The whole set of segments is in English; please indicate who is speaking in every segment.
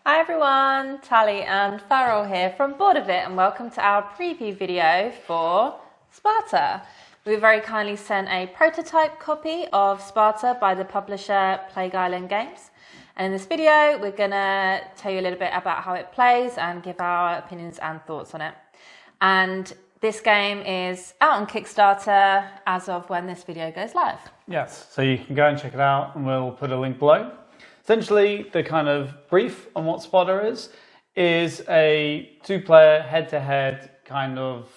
Speaker 1: Hi everyone, Tally and Farrell here from Board of It, and welcome to our preview video for Sparta. We were very kindly sent a prototype copy of Sparta by the publisher Plague Island Games. And in this video, we're going to tell you a little bit about how it plays and give our opinions and thoughts on it. And this game is out on Kickstarter as of when this video goes live.
Speaker 2: Yes, so you can go and check it out, and we'll put a link below. Essentially, the kind of brief on what Sparta is a two-player head-to-head kind of,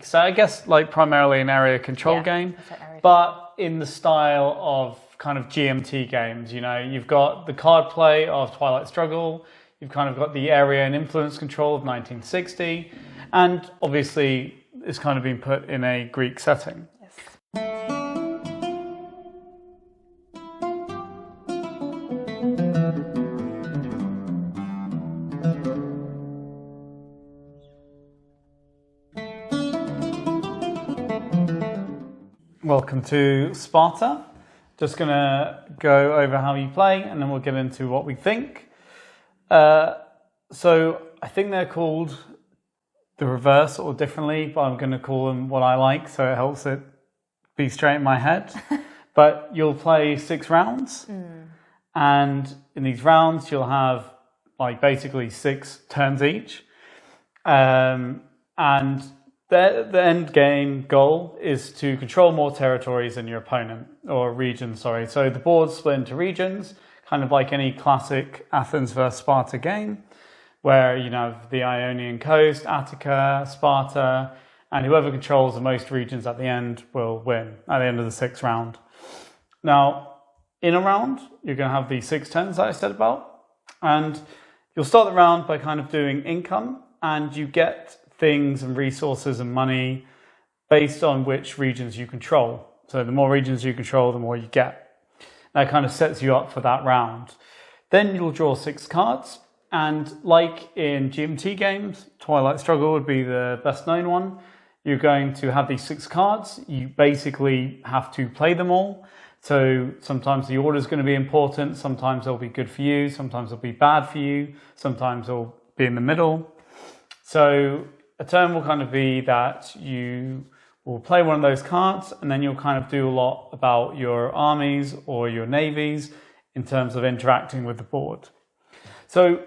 Speaker 2: so I guess like primarily an area control game, but in the style of kind of GMT games. You know, you've got the card play of Twilight Struggle, you've kind of got the area and influence control of 1960, and obviously it's kind of been put in a Greek setting. Welcome to Sparta. Just going to go over how you play and then we'll get into what we think. So I think they're called the reverse or differently, but I'm going to call them what I like so it helps it be straight in my head. But you'll play 6 rounds and in these rounds you'll have like basically 6 turns each. And the end game goal is to control more territories than your opponent, or regions, sorry. So the board's split into regions, kind of like any classic Athens versus Sparta game, where you have the Ionian coast, Attica, Sparta, and whoever controls the most regions at the end will win at the end of the 6th round. Now, in a round, you're going to have these 6 turns that I said about, and you'll start the round by kind of doing income, and you get things and resources and money based on which regions you control. So the more regions you control, the more you get. That kind of sets you up for that round. Then you'll draw 6 cards, and like in GMT games, Twilight Struggle would be the best known one. You're going to have these 6 cards. You basically have to play them all. So sometimes the order is going to be important, sometimes they'll be good for you, sometimes they'll be bad for you, sometimes they'll be in the middle. So a turn will kind of be that you will play one of those cards, and then you'll kind of do a lot about your armies or your navies in terms of interacting with the board. So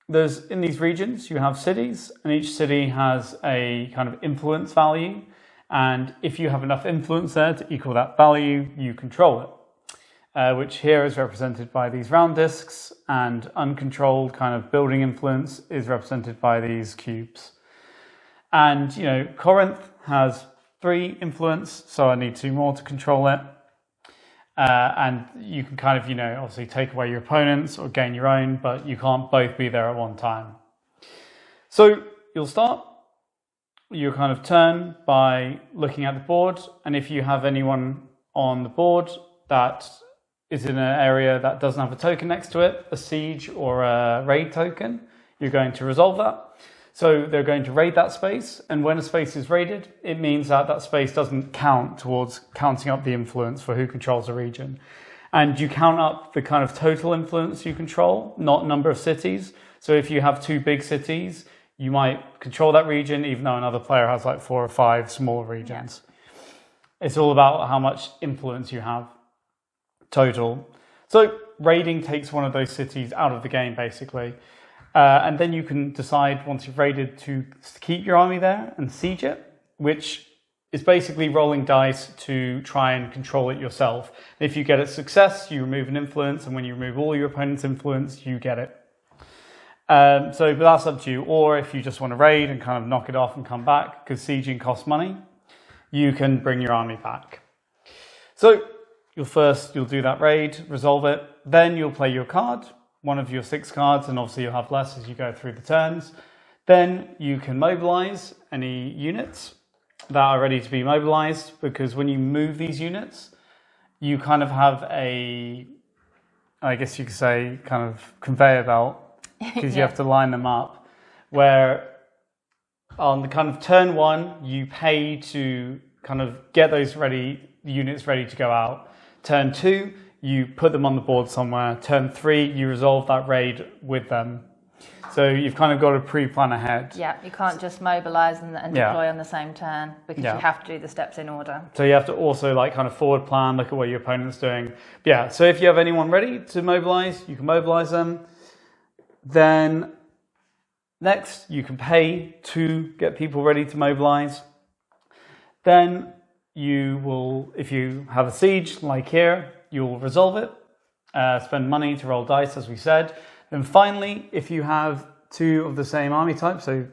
Speaker 2: there's, in these regions, you have cities, and each city has a kind of influence value. And if you have enough influence there to equal that value, you control it, which here is represented by these round discs, and uncontrolled kind of building influence is represented by these cubes. And, you know, Corinth has 3 influence, so I need 2 more to control it. And you can kind of, you know, obviously take away your opponents or gain your own, but you can't both be there at one time. So you'll start your kind of turn by looking at the board. And if you have anyone on the board that is in an area that doesn't have a token next to it, a siege or a raid token, you're going to resolve that. So they're going to raid that space, and when a space is raided, it means that that space doesn't count towards counting up the influence for who controls a region. And you count up the kind of total influence you control, not number of cities. So if you have 2 big cities, you might control that region, even though another player has like 4 or 5 small regions. Yeah. It's all about how much influence you have total. So raiding takes one of those cities out of the game, basically. And then you can decide, once you've raided, to keep your army there and siege it, which is basically rolling dice to try and control it yourself. If you get a success, you remove an influence, and when you remove all your opponent's influence, you get it. But that's up to you. Or if you just want to raid and kind of knock it off and come back, because sieging costs money, you can bring your army back. So you'll do that raid, resolve it, then you'll play your card, one of your 6 cards, and obviously you'll have less as you go through the turns. Then you can mobilize any units that are ready to be mobilized, because when you move these units, you kind of have a, I guess you could say, kind of conveyor belt, because you have to line them up, where on the kind of turn 1, you pay to kind of get those units ready to go out. Turn 2, you put them on the board somewhere. Turn 3, you resolve that raid with them. So you've kind of got to pre-plan ahead.
Speaker 1: Yeah, you can't just mobilise and deploy on the same turn because you have to do the steps in order.
Speaker 2: So you have to also like kind of forward plan, look at what your opponent's doing. But yeah, so if you have anyone ready to mobilise, you can mobilise them. Then next, you can pay to get people ready to mobilise. Then you will, if you have a siege like here, you'll resolve it, spend money to roll dice, as we said. Then finally, if you have 2 of the same army type, so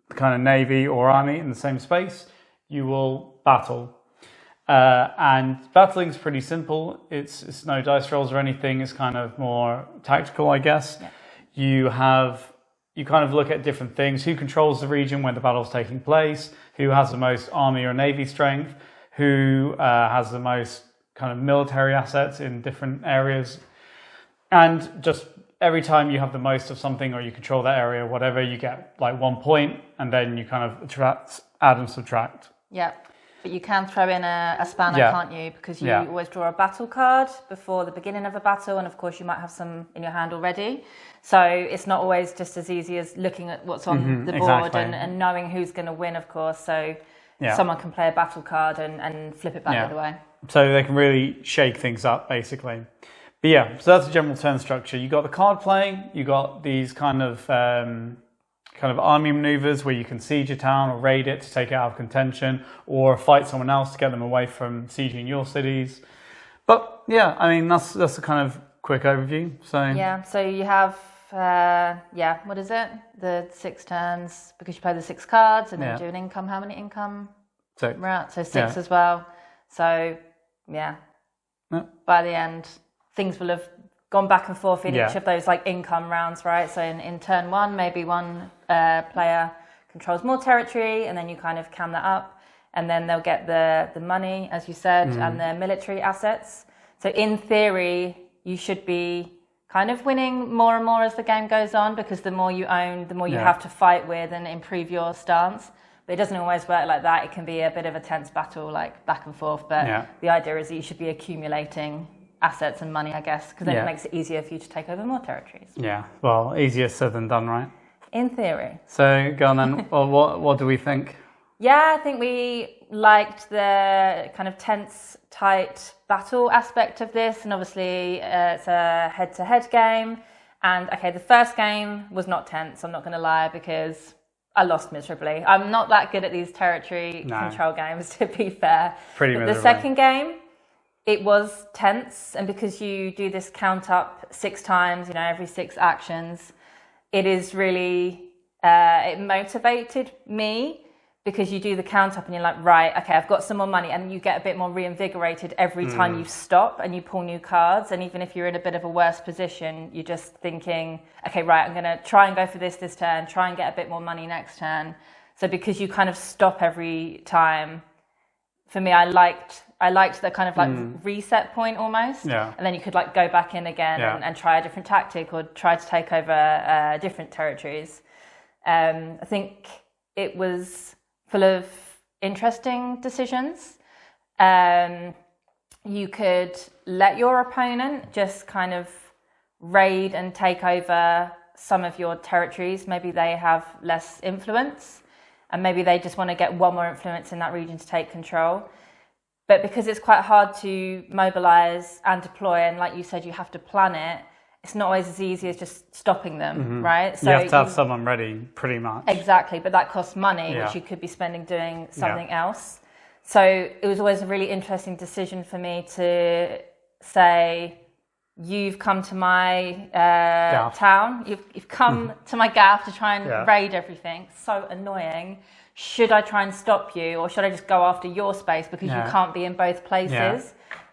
Speaker 2: kind of navy or army in the same space, you will battle. And battling is pretty simple. It's no dice rolls or anything. It's kind of more tactical, I guess. Yeah. You kind of look at different things. Who controls the region when the battle's taking place? Who has the most army or navy strength? Who has the most kind of military assets in different areas? And just every time you have the most of something or you control that area, whatever, you get like 1 point, and then you kind of add and subtract.
Speaker 1: Yeah, but you can throw in a spanner, can't you? Because you always draw a battle card before the beginning of a battle, and of course you might have some in your hand already. So it's not always just as easy as looking at what's on the board and knowing who's going to win, of course. So someone can play a battle card and flip it back the other way. So
Speaker 2: they can really shake things up, basically. But yeah, so that's the general turn structure. You got the card playing, you got these kind of army maneuvers where you can siege a town or raid it to take it out of contention, or fight someone else to get them away from sieging your cities. But yeah, I mean that's a kind of quick overview. So yeah, so you have what is it? The 6 turns because you play the 6 cards and then you do an income. How many income? 6.
Speaker 1: Right, so 6 as well. So by the end, things will have gone back and forth in each of those like income rounds, right? So in turn 1, maybe one player controls more territory, and then you kind of cam that up, and then they'll get the money, as you said, and the military assets. So in theory, you should be kind of winning more and more as the game goes on, because the more you own, the more you have to fight with and improve your stance. But it doesn't always work like that. It can be a bit of a tense battle, like back and forth. But the idea is that you should be accumulating assets and money, I guess, because then it makes it easier for you to take over more territories. Yeah, well, easier said than done, right? In theory. So go on then. Well, what do we think? Yeah, I think we liked the kind of tense, tight battle aspect of this, and obviously it's a head-to-head game. And okay, the first game was not tense, I'm not going to lie, because I lost miserably. I'm not that good at these territory control games, to be fair. Pretty miserably. The second game, it was tense, and because you do this count up 6 times, every 6 actions, it is really, it motivated me, because you do the count up and you're like, right, okay, I've got some more money, and you get a bit more reinvigorated every time you stop and you pull new cards. And even if you're in a bit of a worse position, you're just thinking, okay, right, I'm going to try and go for this turn, try and get a bit more money next turn. So because you kind of stop every time, for me, I liked the kind of like reset point almost. Yeah. And then you could like go back in again and try a different tactic or try to take over different territories. I think it was full of interesting decisions. You could let your opponent just kind of raid and take over some of your territories. Maybe they have less influence, and maybe they just want to get one more influence in that region to take control. But because it's quite hard to mobilize and deploy, and like you said, you have to plan it, it's not always as easy as just stopping them, right? So you have to have someone ready, pretty much. Exactly, but that costs money, which you could be spending doing something else. So it was always a really interesting decision for me to say, you've come to my town, you've come to my gaff to try and raid everything. So annoying. Should I try and stop you, or should I just go after your space because you can't be in both places? Yeah.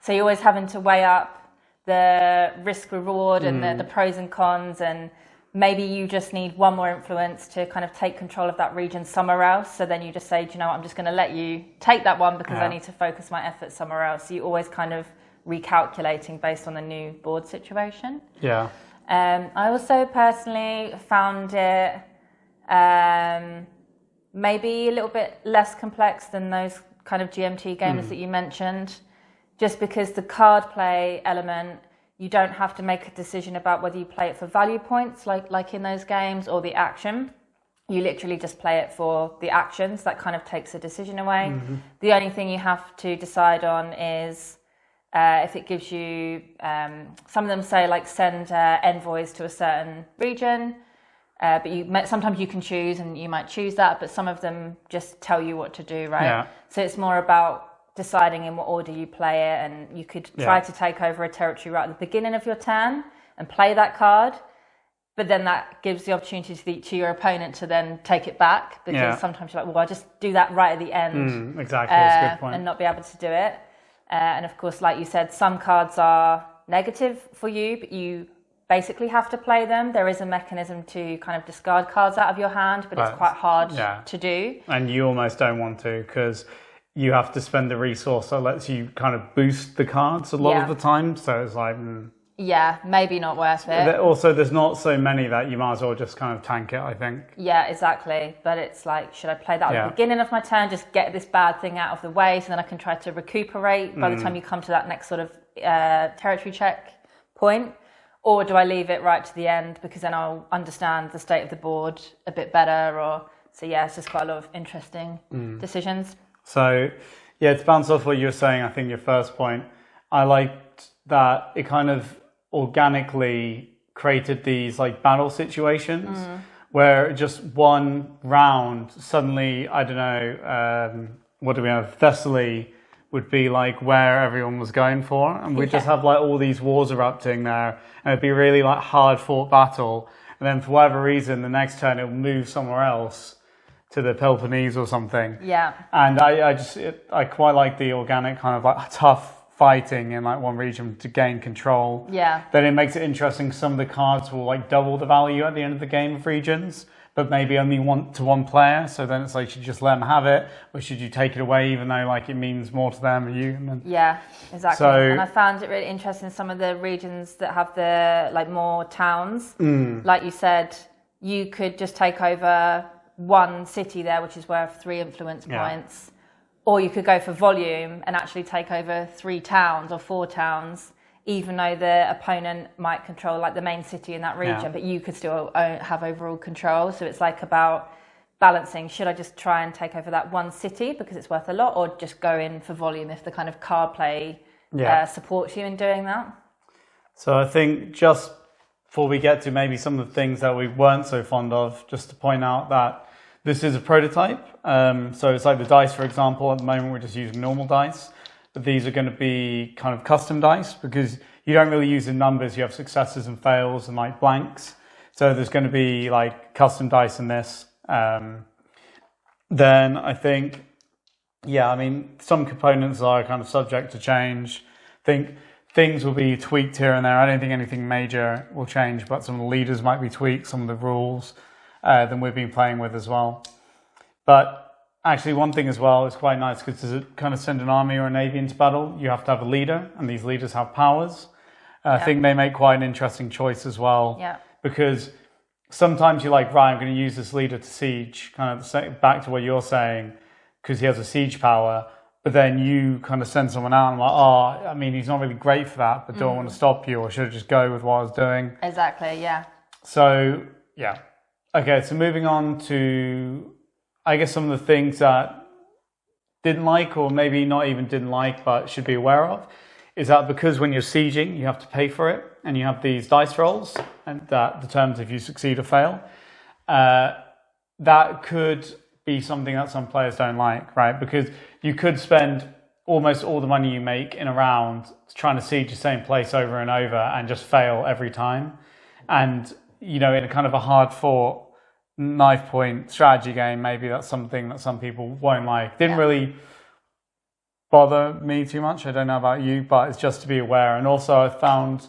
Speaker 1: So you're always having to weigh up the risk reward and the pros and cons, and maybe you just need one more influence to kind of take control of that region somewhere else. So then you just say, do you know what, I'm just going to let you take that one because I need to focus my efforts somewhere else. So you're always kind of recalculating based on the new board situation. Yeah. I also personally found it maybe a little bit less complex than those kind of GMT games that you mentioned. just because the card play element, you don't have to make a decision about whether you play it for value points, like in those games, or the action. You literally just play it for the actions. That kind of takes the decision away. The only thing you have to decide on is if it gives you, some of them say like send envoys to a certain region, but sometimes you can choose and you might choose that, but some of them just tell you what to do, right?
Speaker 2: Yeah.
Speaker 1: So it's more about deciding in what order you play it, and you could try to take over a territory right at the beginning of your turn and play that card. But then that gives the opportunity to your opponent to then take it back, because sometimes you're like, well, I'll just do that right at the end.
Speaker 2: Exactly, that's a good point.
Speaker 1: And not be able to do it. And of course, like you said, some cards are negative for you, but you basically have to play them. There is a mechanism to kind of discard cards out of your hand, but it's quite hard to do. And
Speaker 2: you almost don't want to, because you have to spend the resource that lets you kind of boost the cards a lot of the time. So it's like...
Speaker 1: Yeah, maybe not worth it.
Speaker 2: Also, there's not so many that you might as well just kind of tank it, I think.
Speaker 1: Yeah, exactly. But it's like, should I play that at the beginning of my turn, just get this bad thing out of the way, so then I can try to recuperate by the time you come to that next sort of territory check point? Or do I leave it right to the end, because then I'll understand the state of the board a bit better? So yeah, it's just quite a lot of interesting decisions.
Speaker 2: So yeah, to bounce off what you were saying, I think your first point, I liked that it kind of organically created these like battle situations where just one round suddenly, I don't know, what do we have? Thessaly would be like where everyone was going for, and we'd just have like all these wars erupting there, and it'd be really like hard fought battle, and then for whatever reason the next turn it would move somewhere else to the Peloponnese or something. And I quite like the organic kind of like tough fighting in like one region to gain control. Then it makes it interesting. Some of the cards will like double the value at the end of the game of regions, but maybe only one player. So then it's like, should you just let them have it, or should you take it away even though like it means more to them or you? And then,
Speaker 1: exactly. So, and I found it really interesting, some of the regions that have the like more towns. Like you said, you could just take over one city there, which is worth 3 influence points. Or you could go for volume and actually take over 3 towns or 4 towns, even though the opponent might control like the main city in that region, but you could still have overall control. So it's like about balancing. Should I just try and take over that one city because it's worth a lot, or just go in for volume if the kind of card play supports you in doing that? So
Speaker 2: I think just before we get to maybe some of the things that we weren't so fond of, just to point out that this is a prototype, so it's like the dice, for example. At the moment, we're just using normal dice, but these are going to be kind of custom dice, because you don't really use the numbers. You have successes and fails and like blanks. So there's going to be like custom dice in this. Then I think, I mean, some components are kind of subject to change. I think things will be tweaked here and there. I don't think anything major will change, but some of the leaders might be tweaked, some of the rules. Than we've been playing with as well. But actually one thing as well is quite nice, because to kind of send an army or a navy into battle, you have to have a leader, and these leaders have powers. I think they make quite an interesting choice as well, because sometimes you're like, right, I'm going to use this leader to siege, kind of back to what you're saying, because he has a siege power, but then you kind of send someone out and I'm like, I mean, he's not really great for that, but do I want to stop you, or should I just go with what I was doing?
Speaker 1: Exactly,
Speaker 2: So, okay, so moving on to, I guess, some of the things that didn't like, or maybe not even didn't like, but should be aware of, is that because when you're sieging, you have to pay for it, and you have these dice rolls, and that determines if you succeed or fail. That could be something that some players don't like, right? Because you could spend almost all the money you make in a round trying to siege the same place over and over and just fail every time. And, you know, in a kind of a hard-fought knife point strategy game, maybe that's something that some people won't like. Didn't really bother me too much. I don't know about you, but it's just to be aware. And also I found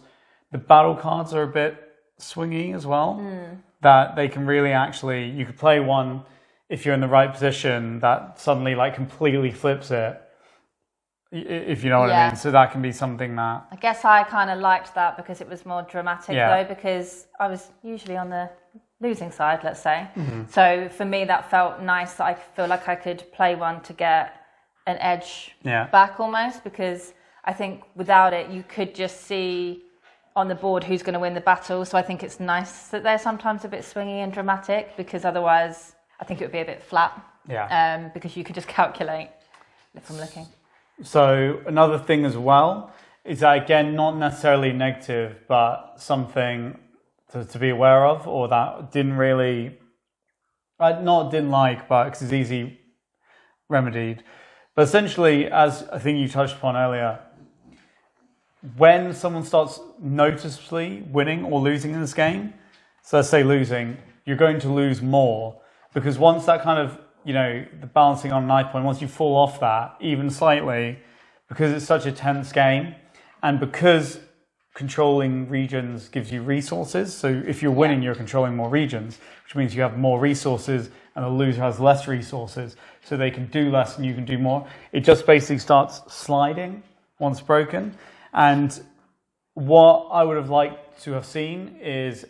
Speaker 2: the battle cards are a bit swingy as well, that they can really actually, you could play one if you're in the right position that suddenly like completely flips it, if you know what I mean. So that can be something that... I guess I kind of liked that because it was more dramatic though, because I was usually on the losing side, let's say. So for me that felt nice, that I feel like I could play one to get an edge back almost, because
Speaker 1: I think without it, you could just see on the board who's going to win the battle. So I think it's nice that they're sometimes a bit swingy and dramatic, because otherwise I think it would be a bit flat.
Speaker 2: Yeah.
Speaker 1: Because you could just calculate from looking.
Speaker 2: So another thing as well is that, again, not necessarily negative, but something to be aware of, or that didn't really, didn't like, but because it's easy remedied. But essentially, as I think you touched upon earlier, when someone starts noticeably winning or losing in this game, so let's say losing, you're going to lose more, because once that kind of, the balancing on a knife point, once you fall off that, even slightly, because it's such a tense game, and because controlling regions gives you resources, so if you're winning, you're controlling more regions, which means you have more resources, and the loser has less resources, so they can do less and you can do more. It just basically starts sliding once broken. And what I would have liked to have seen is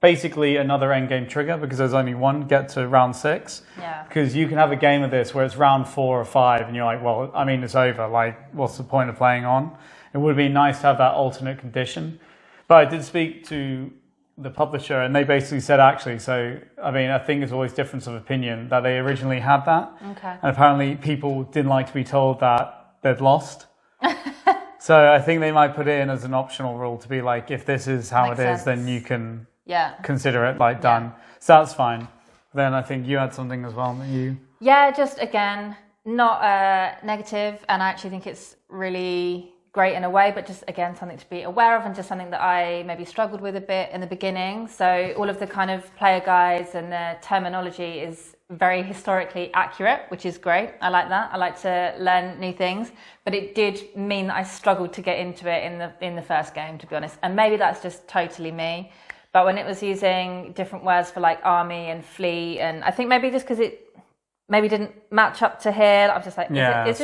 Speaker 2: basically another endgame trigger, because there's only one, get to round 6.
Speaker 1: Yeah.
Speaker 2: Because you can have a game of this where it's round 4 or 5 and you're like, well, I mean, it's over. Like, what's the point of playing on? It would be nice to have that alternate condition. But I did speak to the publisher and they basically said, actually, so, I mean, I think it's always difference of opinion, that they originally had that.
Speaker 1: Okay.
Speaker 2: And apparently people didn't like to be told that they'd lost. So I think they might put it in as an optional rule to be like, if this is how
Speaker 1: Makes
Speaker 2: it is,
Speaker 1: sense.
Speaker 2: then you can consider it like done.
Speaker 1: Yeah.
Speaker 2: So that's fine. Then I think you had something as well that you...
Speaker 1: Yeah, just again, not negative, and I actually think it's really great in a way, but just again, something to be aware of, and just something that I maybe struggled with a bit in the beginning. So all of the kind of player guides and the terminology is very historically accurate, which is great. I like that. I like to learn new things, but it did mean that I struggled to get into it in the first game, to be honest. And maybe that's just totally me. But when it was using different words for like army and fleet, and I think maybe just because it maybe didn't match up to here, I was just like, is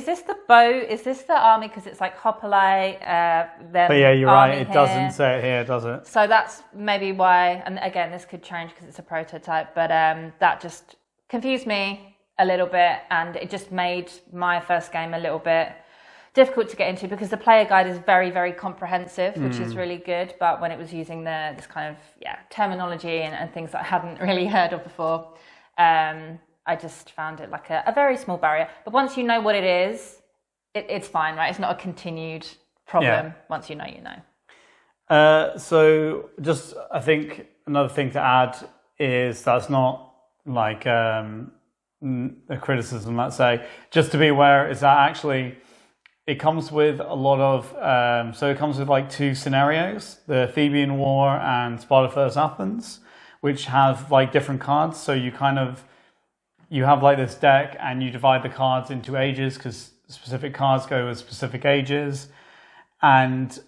Speaker 1: this the boat? Is this the army? Because it's like hoplite.
Speaker 2: But yeah, you're right. It doesn't say it here, does it?
Speaker 1: So that's maybe why. And again, this could change because it's a prototype. But that just confused me a little bit, and it just made my first game a little bit difficult to get into, because the player guide is very, very comprehensive, which is really good. But when it was using this kind of terminology and things that I hadn't really heard of before, I just found it like a very small barrier. But once you know what it is, it's fine, right? It's not a continued problem.
Speaker 2: Yeah.
Speaker 1: Once you know, you know.
Speaker 2: So just, I think another thing to add is that's not like a criticism, let's say. Just to be aware is that actually it comes with a lot of, so it comes with like 2 scenarios, the Theban War and Sparta vs. Athens, which have like different cards. So you have like this deck and you divide the cards into ages, because specific cards go with specific ages. And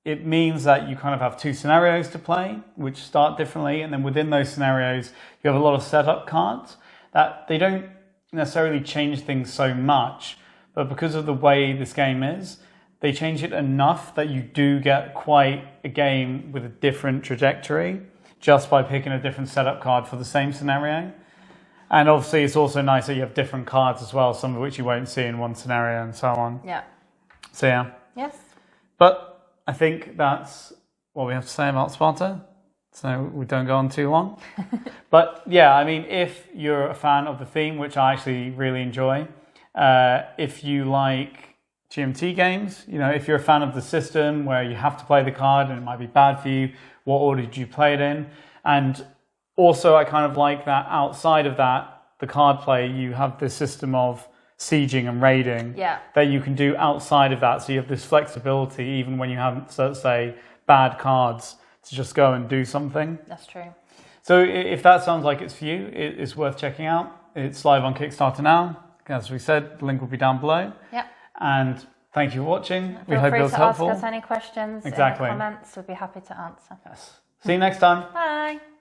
Speaker 2: it means that you kind of have 2 scenarios to play, which start differently. And then within those scenarios, you have a lot of setup cards that they don't necessarily change things so much. But because of the way this game is, they change it enough that you do get quite a game with a different trajectory just by picking a different setup card for the same scenario. And obviously it's also nice that you have different cards as well, some of which you won't see in one scenario and so on.
Speaker 1: Yeah.
Speaker 2: So yeah.
Speaker 1: Yes.
Speaker 2: But I think that's what we have to say about Sparta, so we don't go on too long. But yeah, I mean, if you're a fan of the theme, which I actually really enjoy, if you like GMT games, if you're a fan of the system where you have to play the card and it might be bad for you, what order did you play it in? And also, I kind of like that outside of that, the card play, you have this system of sieging and raiding that you can do outside of that. So you have this flexibility, even when you have, let's say, bad cards, to just go and do something.
Speaker 1: That's true.
Speaker 2: So if that sounds like it's for you, it's worth checking out. It's live on Kickstarter now. As we said, the link will be down below.
Speaker 1: Yeah.
Speaker 2: And thank you for watching.
Speaker 1: We
Speaker 2: hope it was helpful.
Speaker 1: Ask us any questions
Speaker 2: exactly.
Speaker 1: in the comments. We'd be happy to answer.
Speaker 2: Yes. See you next time.
Speaker 1: Bye.